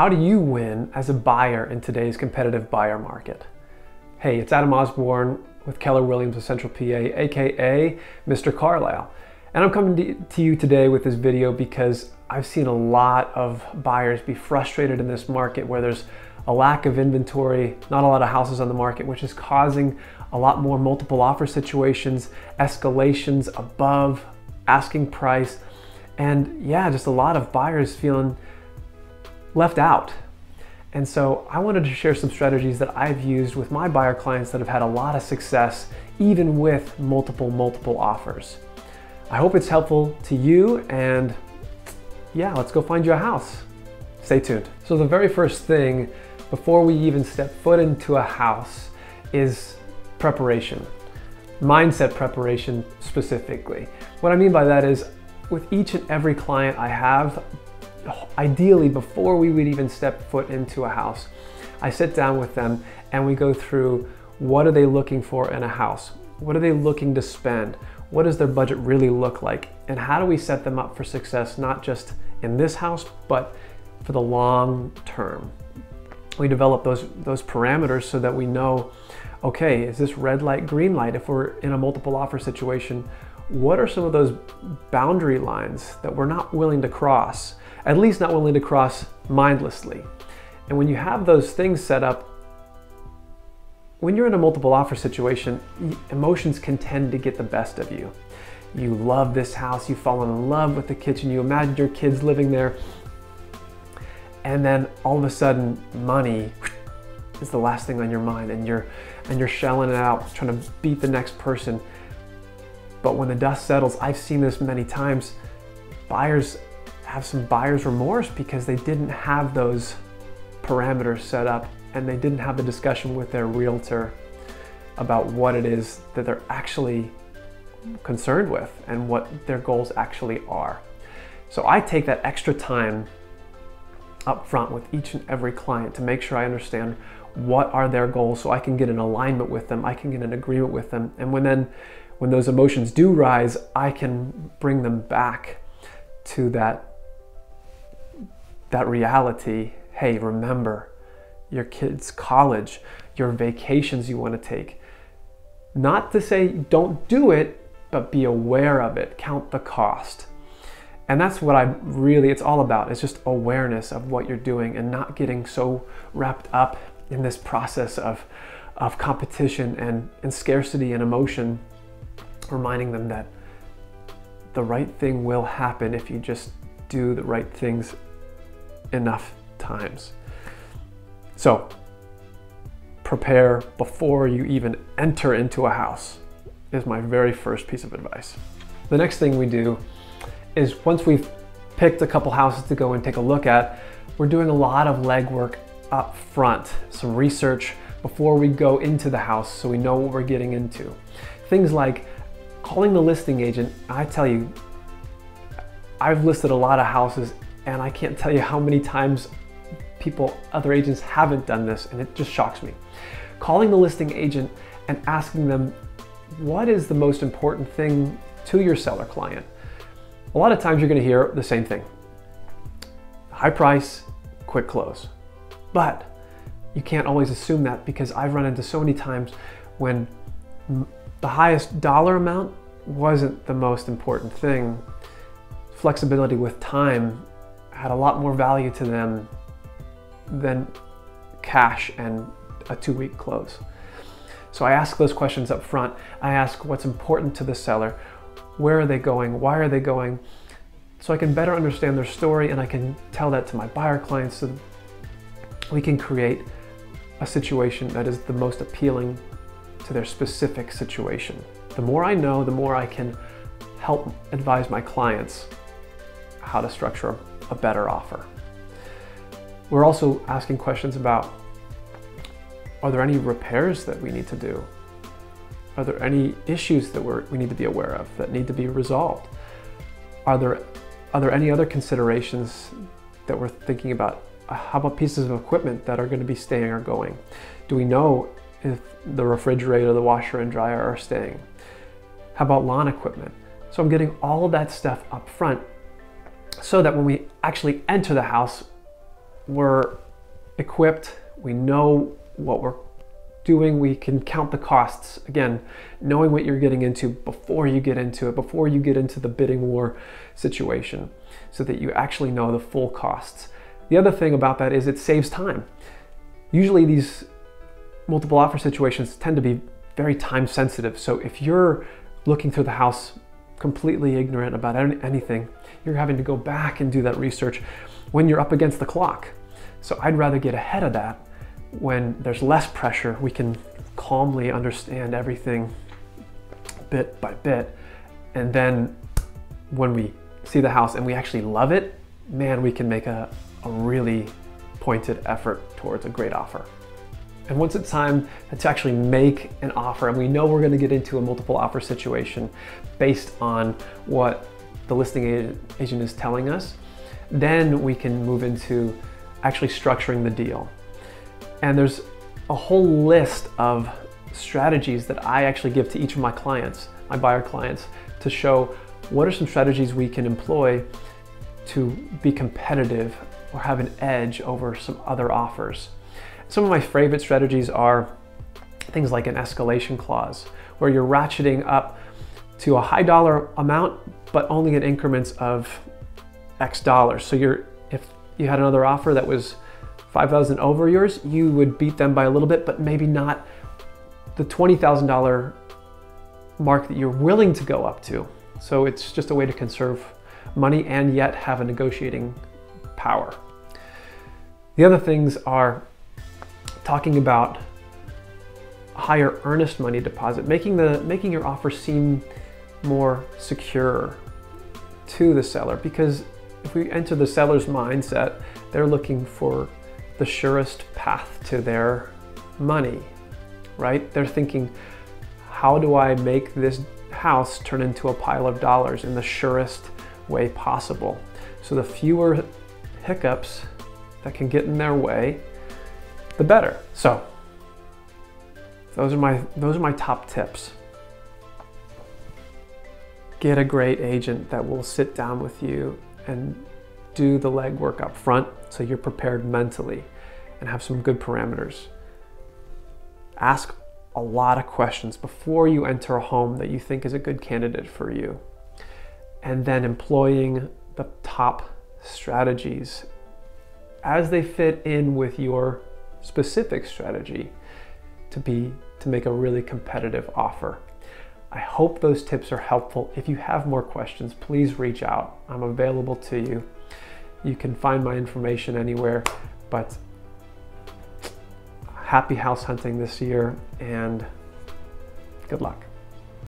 How do you win as a buyer in today's competitive buyer market? Hey, it's Adam Osborne with Keller Williams of Central PA, aka Mr. Carlisle. And I'm coming to you today with this video because I've seen a lot of buyers be frustrated in this market where there's a lack of inventory, not a lot of houses on the market, which is causing a lot more multiple offer situations, escalations above asking price, and yeah, just a lot of buyers feeling left out. And so I wanted to share some strategies that I've used with my buyer clients that have had a lot of success, even with multiple offers. I hope it's helpful to you, and yeah, let's go find you a house. Stay tuned. So the very first thing before we even step foot into a house is preparation. Mindset preparation specifically. What I mean by that is with each and every client I have, ideally before we would even step foot into a house, I sit down with them and we go through what are they looking for in a house? What are they looking to spend? What does their budget really look like? And how do we set them up for success, not just in this house, but for the long term? We develop those parameters so that we know, okay, is this red light, green light? If we're in a multiple offer situation, what are some of those boundary lines that we're not willing to cross? At least not willing to cross mindlessly. And when you have those things set up, when you're in a multiple offer situation, emotions can tend to get the best of you. You love this house, you've fallen in love with the kitchen, you imagine your kids living there, and then all of a sudden money is the last thing on your mind, and you're shelling it out, trying to beat the next person. But when the dust settles, I've seen this many times, buyers have some buyer's remorse because they didn't have those parameters set up and they didn't have the discussion with their realtor about what it is that they're actually concerned with and what their goals actually are. So I take that extra time up front with each and every client to make sure I understand what are their goals so I can get in alignment with them, I can get an agreement with them, and when those emotions do rise, I can bring them back to that reality. Hey, remember your kids' college, your vacations you want to take. Not to say don't do it, but be aware of it, count the cost. And that's what it's all about. It's just awareness of what you're doing and not getting so wrapped up in this process of competition and scarcity and emotion, reminding them that the right thing will happen if you just do the right things enough times. So prepare before you even enter into a house is my very first piece of advice. The next thing we do is once we've picked a couple houses to go and take a look at, we're doing a lot of legwork up front, some research before we go into the house so we know what we're getting into. Things like calling the listing agent. I tell you, I've listed a lot of houses and I can't tell you how many times other agents haven't done this, and it just shocks me. Calling the listing agent and asking them, what is the most important thing to your seller client? A lot of times you're gonna hear the same thing. High price, quick close. But you can't always assume that, because I've run into so many times when the highest dollar amount wasn't the most important thing. Flexibility with time had a lot more value to them than cash and a 2-week close. So I ask those questions up front. I ask what's important to the seller, where are they going, why are they going, so I can better understand their story and I can tell that to my buyer clients so we can create a situation that is the most appealing to their specific situation. The more I know, the more I can help advise my clients how to structure a better offer. We're also asking questions about, are there any repairs that we need to do? Are there any issues that we need to be aware of that need to be resolved? Are there any other considerations that we're thinking about? How about pieces of equipment that are going to be staying or going? Do we know if the refrigerator, the washer and dryer are staying? How about lawn equipment? So I'm getting all of that stuff up front so that when we actually enter the house, we're equipped, we know what we're doing, we can count the costs. Again, knowing what you're getting into before you get into it, before you get into the bidding war situation, so that you actually know the full costs. The other thing about that is it saves time. Usually these multiple offer situations tend to be very time sensitive. So if you're looking through the house completely ignorant about anything, you're having to go back and do that research when you're up against the clock. So I'd rather get ahead of that when there's less pressure. We can calmly understand everything bit by bit. And then when we see the house and we actually love it, man, we can make a really pointed effort towards a great offer. And once it's time to actually make an offer, and we know we're going to get into a multiple offer situation based on what the listing agent is telling us, then we can move into actually structuring the deal. And there's a whole list of strategies that I actually give to each of my clients, my buyer clients, to show what are some strategies we can employ to be competitive or have an edge over some other offers. Some of my favorite strategies are things like an escalation clause, where you're ratcheting up to a high dollar amount, but only in increments of X dollars. So if you had another offer that was $5,000 over yours, you would beat them by a little bit, but maybe not the $20,000 mark that you're willing to go up to. So it's just a way to conserve money and yet have a negotiating power. The other things are talking about higher earnest money deposit, making your offer seem more secure to the seller, because if we enter the seller's mindset, they're looking for the surest path to their money, right? They're thinking, how do I make this house turn into a pile of dollars in the surest way possible? So the fewer hiccups that can get in their way, the better. So those are my top tips. Get a great agent that will sit down with you and do the legwork up front so you're prepared mentally and have some good parameters. Ask a lot of questions before you enter a home that you think is a good candidate for you. And then employing the top strategies as they fit in with your specific strategy to make a really competitive offer. I hope those tips are helpful. If you have more questions, please reach out. I'm available to you. You can find my information anywhere, but happy house hunting this year and good luck.